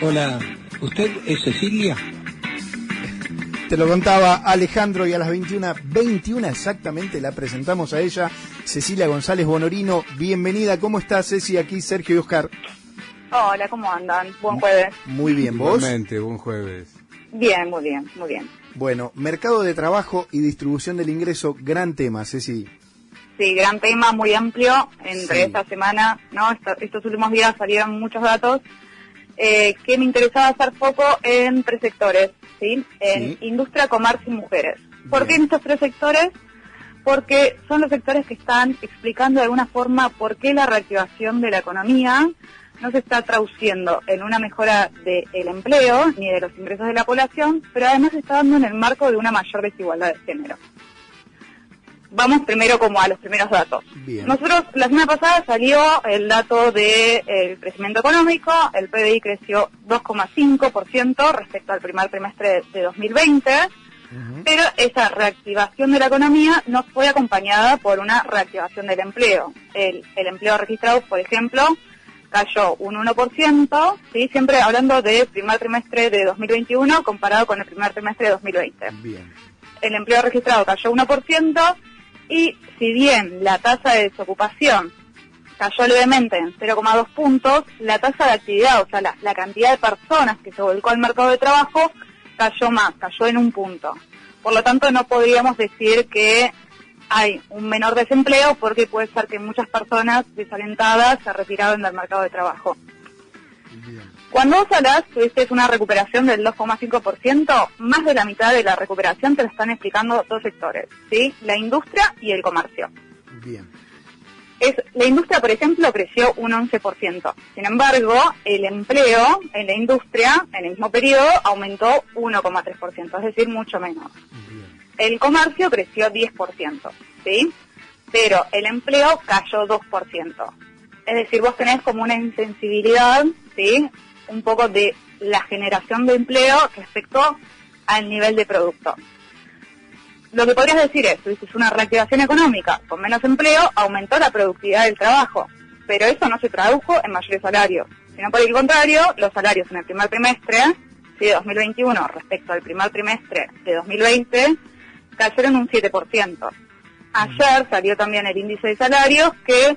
Hola, ¿usted es Cecilia? Te lo contaba Alejandro y a las 21:21 exactamente la presentamos a ella, Cecilia González Bonorino. Bienvenida, ¿cómo estás, Ceci? Aquí Sergio y Oscar. Hola, ¿cómo andan? Buen jueves. Muy bien, ¿vos? Igualmente, buen jueves. Bien, muy bien, muy bien. Bueno, mercado de trabajo y distribución del ingreso, gran tema, Ceci. Sí, gran tema, muy amplio. Entre esta semana, ¿no? Estos últimos días salieron muchos datos. Que me interesaba hacer foco en tres sectores, ¿sí? En industria, comercio y mujeres. ¿Por qué en estos tres sectores? Porque son los sectores que están explicando de alguna forma por qué la reactivación de la economía no se está traduciendo en una mejora del empleo ni de los ingresos de la población, pero además se está dando en el marco de una mayor desigualdad de género. Vamos primero como a los primeros datos. Bien. Nosotros, la semana pasada salió el dato del crecimiento económico, el PBI creció 2,5% respecto al primer trimestre de 2020, pero esa reactivación de la economía no fue acompañada por una reactivación del empleo. El empleo registrado, por ejemplo, cayó un 1%, ¿sí? Siempre hablando del primer trimestre de 2021 comparado con el primer trimestre de 2020. Bien. El empleo registrado cayó 1%, y si bien la tasa de desocupación cayó levemente en 0,2 puntos, la tasa de actividad, o sea, la cantidad de personas que se volcó al mercado de trabajo, cayó más, cayó en 1 punto. Por lo tanto, no podríamos decir que hay un menor desempleo, porque puede ser que muchas personas desalentadas se retiraron del mercado de trabajo. Bien. Cuando vos hablas que esta es una recuperación del 2,5%, más de la mitad de la recuperación te lo están explicando dos sectores, ¿sí? La industria y el comercio. Bien. La industria, por ejemplo, creció un 11%. Sin embargo, el empleo en la industria, en el mismo periodo, aumentó 1,3%, es decir, mucho menos. Bien. El comercio creció 10%, ¿sí? Pero el empleo cayó 2%. Es decir, vos tenés como una insensibilidad, ¿sí? Un poco de la generación de empleo respecto al nivel de producto. Lo que podrías decir es una reactivación económica con menos empleo, aumentó la productividad del trabajo, pero eso no se tradujo en mayores salarios, sino por el contrario, los salarios en el primer trimestre, ¿sí? De 2021 respecto al primer trimestre de 2020, cayeron un 7%. Ayer salió también el índice de salarios que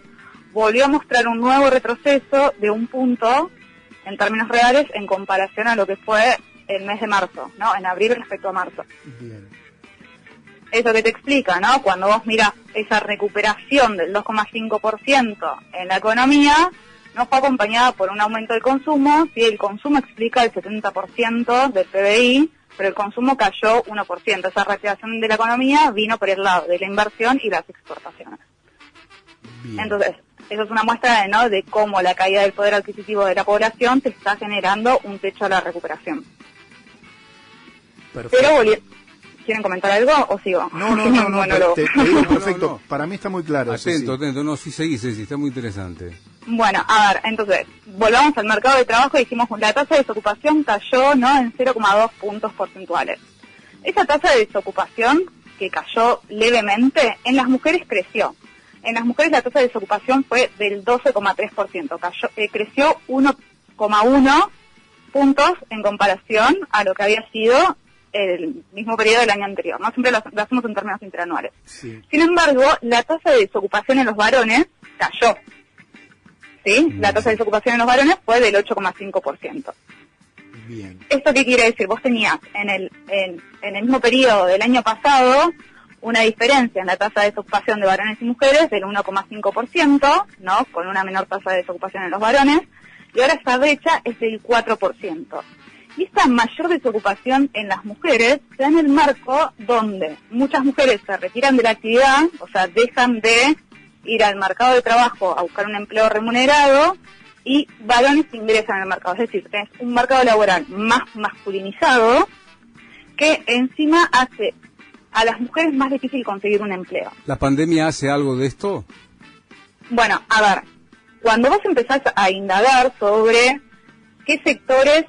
volvió a mostrar un nuevo retroceso de 1 punto en términos reales en comparación a lo que fue el mes de marzo, ¿no? En abril respecto a marzo. Bien. Eso que te explica, ¿no? Cuando vos mirás esa recuperación del 2,5% en la economía, no fue acompañada por un aumento del consumo, ¿sí? El consumo explica el 70% del PBI, pero el consumo cayó 1%. Esa reactivación de la economía vino por el lado de la inversión y las exportaciones. Bien. Entonces, eso es una muestra de cómo la caída del poder adquisitivo de la población te está generando un techo a la recuperación. Perfecto. Pero, ¿quieren comentar algo o sigo? No, te digo perfecto. No. Para mí está muy claro. Atento, Ceci. no, sí seguí, está muy interesante. Bueno, a ver, entonces, volvamos al mercado de trabajo y dijimos la tasa de desocupación cayó, ¿no?, en 0,2 puntos porcentuales. Esa tasa de desocupación, que cayó levemente, en las mujeres creció. En las mujeres la tasa de desocupación fue del 12,3%, creció 1,1 puntos en comparación a lo que había sido el mismo periodo del año anterior, ¿no? Siempre lo hacemos en términos interanuales. Sí. Sin embargo, la tasa de desocupación en los varones cayó, ¿sí? La tasa de desocupación en los varones fue del 8,5%. Bien. ¿Esto qué quiere decir? Vos tenías en el mismo periodo del año pasado una diferencia en la tasa de desocupación de varones y mujeres del 1,5%, ¿no? Con una menor tasa de desocupación en los varones, y ahora esta brecha es del 4%. Y esta mayor desocupación en las mujeres se da en el marco donde muchas mujeres se retiran de la actividad, o sea, dejan de ir al mercado de trabajo a buscar un empleo remunerado, y varones ingresan al mercado. Es decir, es un mercado laboral más masculinizado que encima hace a las mujeres más difícil conseguir un empleo. ¿La pandemia hace algo de esto? Bueno, a ver, cuando vos empezás a indagar sobre qué sectores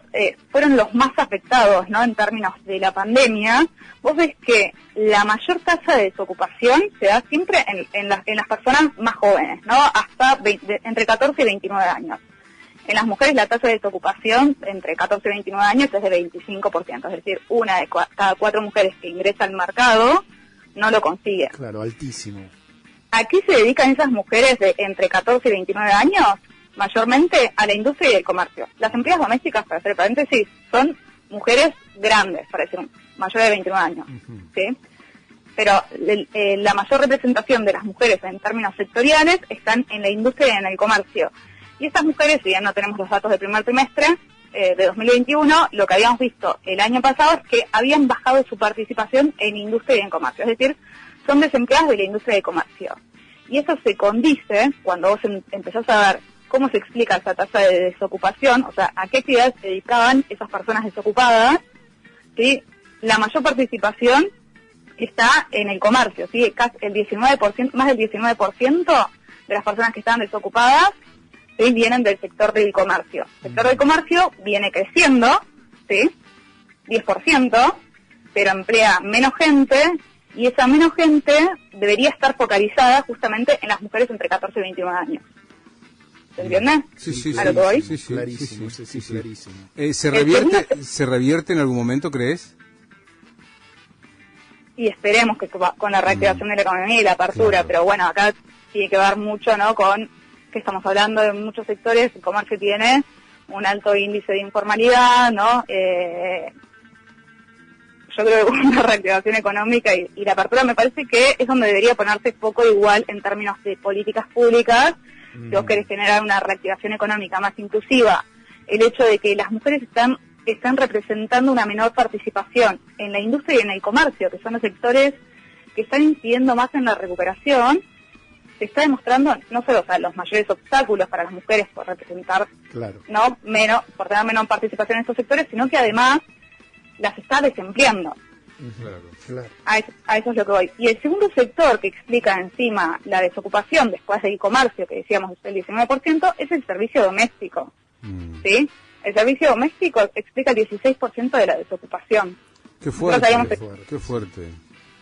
fueron los más afectados, ¿no?, en términos de la pandemia, vos ves que la mayor tasa de desocupación se da siempre en las personas más jóvenes, ¿no?, hasta entre 14 y 29 años. En las mujeres la tasa de desocupación entre 14 y 29 años es de 25%, es decir, una de cada 4 mujeres que ingresa al mercado no lo consigue. Claro, altísimo. ¿A qué se dedican esas mujeres de entre 14 y 29 años? Mayormente a la industria y el comercio. Las empleadas domésticas, para hacer paréntesis, son mujeres grandes, para decir, mayores de 29 años, ¿sí? Pero la mayor representación de las mujeres en términos sectoriales están en la industria y en el comercio. Y estas mujeres, si bien no tenemos los datos del primer trimestre de 2021, lo que habíamos visto el año pasado es que habían bajado su participación en industria y en comercio, es decir, son desempleadas de la industria y comercio. Y eso se condice cuando vos empezás a ver cómo se explica esa tasa de desocupación, o sea, a qué actividades se dedicaban esas personas desocupadas, ¿sí? La mayor participación está en el comercio, ¿sí? Casi el 19%, más del 19% de las personas que están desocupadas, ¿sí? Vienen del sector del comercio. El sector del comercio viene creciendo, ¿sí? 10%, pero emplea menos gente, y esa menos gente debería estar focalizada justamente en las mujeres entre 14 y 29 años. ¿Se entiende? Sí, ¿A lo que voy? sí, Clarísimo, sí, clarísimo. ¿Se revierte en algún momento, crees? Y esperemos que con la reactivación de la economía y la apertura, Claro. pero bueno, acá tiene que ver mucho, ¿no?, con que estamos hablando de muchos sectores. El comercio tiene un alto índice de informalidad, ¿no? Yo creo que con una reactivación económica y la apertura me parece que es donde debería ponerse foco igual en términos de políticas públicas. Si vos querés generar una reactivación económica más inclusiva, el hecho de que las mujeres están representando una menor participación en la industria y en el comercio, que son los sectores que están incidiendo más en la recuperación, se está demostrando no solo, o sea, los mayores obstáculos para las mujeres por representar, Claro. no menos, por tener menor participación en estos sectores, sino que además las está desempleando. Claro. A eso es lo que voy. Y el segundo sector que explica encima la desocupación después del comercio, que decíamos es el 19%, es el servicio doméstico. ¿Sí? El servicio doméstico explica el 16% de la desocupación. Qué fuerte, Nosotros qué fuerte.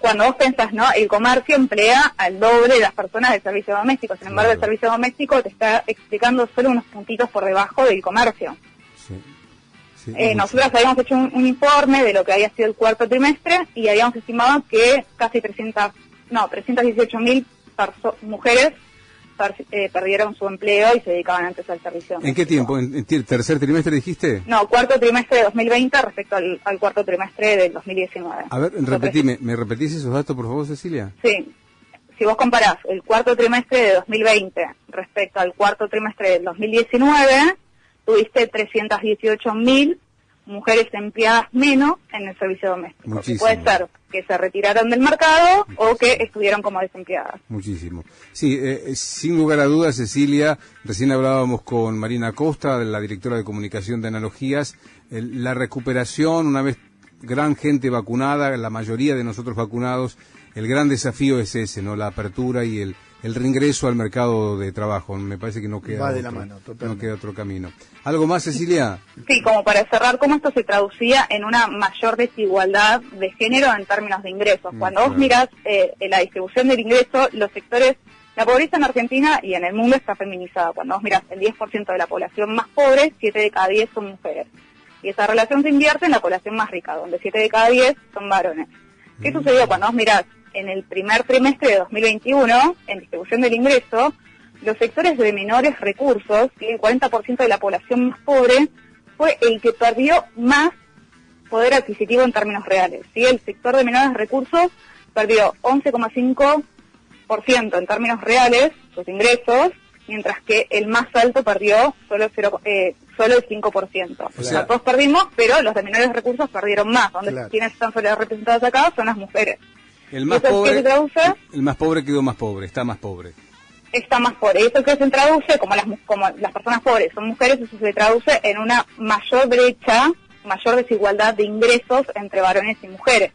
Cuando vos pensás, ¿no?, el comercio emplea al doble de las personas del servicio doméstico. Sin embargo, Claro. el servicio doméstico te está explicando solo unos puntitos por debajo del comercio. Sí. Sí, mucho. Nosotros habíamos hecho un informe de lo que había sido el cuarto trimestre y habíamos estimado que casi 318.000 mujeres perdieron su empleo y se dedicaban antes al servicio ¿En qué doméstico. tiempo? ¿En tercer trimestre dijiste? No, cuarto trimestre de 2020 respecto al cuarto trimestre del 2019. A ver, repetime, ¿me repetís esos datos, por favor, Cecilia? Sí. Si vos comparás el cuarto trimestre de 2020 respecto al cuarto trimestre del 2019, tuviste 318.000 mujeres empleadas menos en el servicio doméstico. Muchísimo. Puede ser que se retiraron del mercado o que estuvieron como desempleadas. Muchísimo. Sí, sin lugar a dudas, Cecilia, recién hablábamos con Marina Costa, la directora de comunicación de Analogías, la recuperación, una vez gran gente vacunada, la mayoría de nosotros vacunados, el gran desafío es ese, ¿no? La apertura y el reingreso al mercado de trabajo. Me parece que no queda Va de la otro, mano, totalmente. no queda otro camino. ¿Algo más, Cecilia? Sí, como para cerrar, ¿cómo esto se traducía en una mayor desigualdad de género en términos de ingresos? Cuando vos Claro. mirás la distribución del ingreso, los sectores, la pobreza en Argentina y en el mundo está feminizada. Cuando vos mirás el 10% de la población más pobre, 7 de cada 10 son mujeres. Y esa relación se invierte en la población más rica, donde 7 de cada 10 son varones. ¿Qué sucedió cuando vos mirás en el primer trimestre de 2021, en distribución del ingreso, los sectores de menores recursos, ¿sí?, el 40% de la población más pobre, fue el que perdió más poder adquisitivo en términos reales? ¿Sí? El sector de menores recursos perdió 11,5% en términos reales sus ingresos, mientras que el más alto perdió solo el 5%. O sea, Todos perdimos, pero los de menores recursos perdieron más, donde Claro. quienes están representados acá son las mujeres. El más ¿Eso qué pobre, se traduce? el más pobre quedó más pobre, está más pobre. Está más pobre. Y eso que se traduce, como las personas pobres son mujeres, eso se traduce en una mayor brecha, mayor desigualdad de ingresos entre varones y mujeres.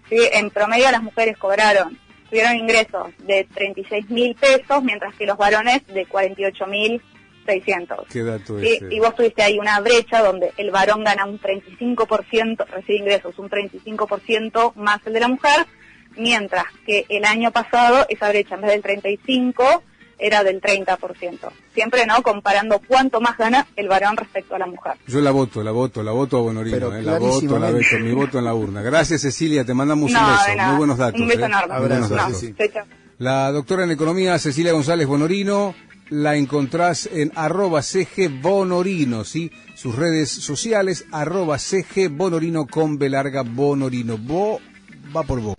¿Sí? En promedio las mujeres tuvieron ingresos de 36.000 pesos, mientras que los varones de 48.600. ¿Qué dato ¿Sí? es? Y vos tuviste ahí una brecha donde el varón gana un 35%, recibe ingresos un 35% más el de la mujer, mientras que el año pasado esa brecha en vez del 35 era del 30%. Siempre, ¿no? Comparando cuánto más gana el varón respecto a la mujer. Yo la voto a Bonorino, Pero la voto, mi voto en la urna. Gracias, Cecilia, te mandamos un beso, muy buenos datos. Un beso enorme. Abrazo, No, sí. chao, chao. La doctora en Economía, Cecilia González Bonorino, la encontrás en @cgbonorino, ¿sí? Sus redes sociales, @cgbonorino con B larga Bonorino. Va por vos.